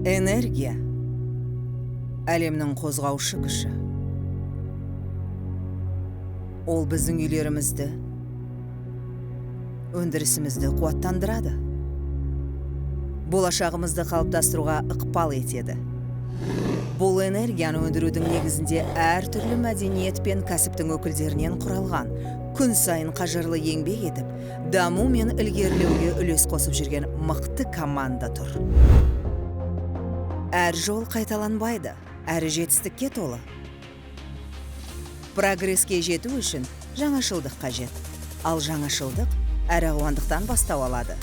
Энергия әлемнің қозғаушы күші. Ол біздің үйлерімізді, өндірісімізді қуаттандырады. Болашағымызды қалыптастыруға ықпал етеді. Бұл энергияны өндірудің негізінде әртүрлі мәдениет пен кәсіптің өкілдерінен құралған, күн сайын қажырлы еңбек етіп, даму мен ілгерілеуге үлес қосып жүрген мықты команда тұр. Әр жол қайталанбайды, әрі жетістікке толы. Прогреске жету үшін жаңашылдық қажет. Ал жаңашылдық әр алуандықтан бастау алады.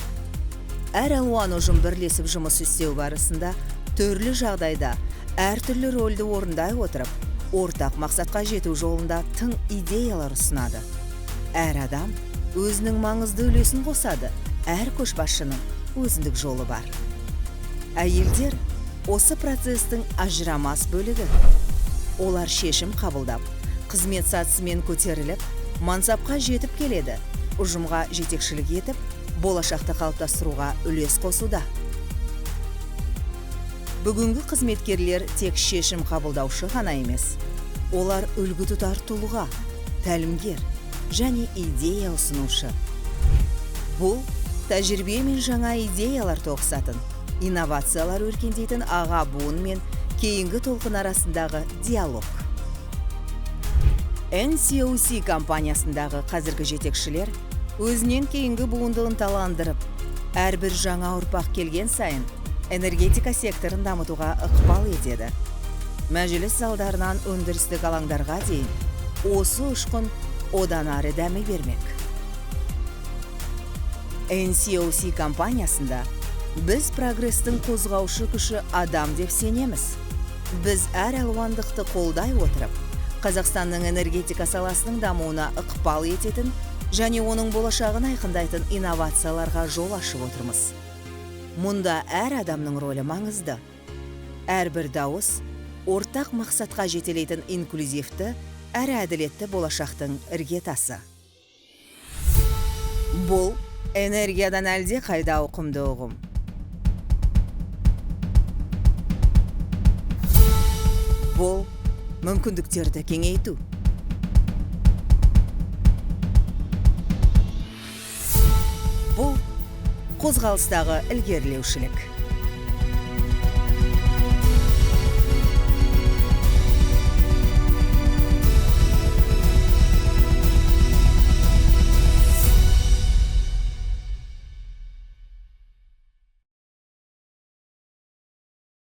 Әр алуан ұжым бірлесіп жұмыс істеу барысында түрлі жағдайда әртүрлі рөлді орындай отырып, ортақ мақсатқа жету жолында тың идеялар ұсынады. Әр адам өзінің маңызды үлесін қосады, әр көшбасшының өзіндік жолы бар. Әйелдер осы процестің ажырамас бөлігі. Олар шешім қабылдап, қызмет сатысымен көтеріліп, мансапқа жетіп келеді, ұжымға жетекшілік етіп, болашақты қалыптастыруға үлес қосуда. Бүгінгі қызметкерлер тек шешім қабылдаушы ғана емес. Олар үлгі тұтар тұлға, тәлімгер және идея ұсынушы. Бұл тәжірибе мен жаңа идеялар тоғысатын, инновациялар өркендейтін аға буын мен кейінгі толқын арасындағы диалог. NCOC компаниясындағы қазіргі жетекшілер өзінен кейінгі буынды ынталандырып, әрбір жаңа ұрпақ келген сайын энергетика секторын дамытуға ықпал етеді. Мәжіліс залдарынан өндірістік алаңдарға дейін осы ұшқын одан ары дами бермек. NCOC компаниясында біз прогрестің қозғаушы күші адам деп сенеміз. Біз әр алуандықты қолдай отырып, Қазақстанның энергетика саласының дамуына ықпал ететін және оның болашағын айқындайтын инновацияларға жол ашып отырмыз. Мұнда әр адамның рөлі маңызды. Әрбір дауыс ортақ мақсатқа жетелейтін инклюзивті, әрі әділетті болашақтың іргетасы. Бұл энергиядан әлде қайда ауқымды ұғым. Бұл мүмкіндіктерді кеңейту. Бұл қозғалыстағы ілгерілеушілік.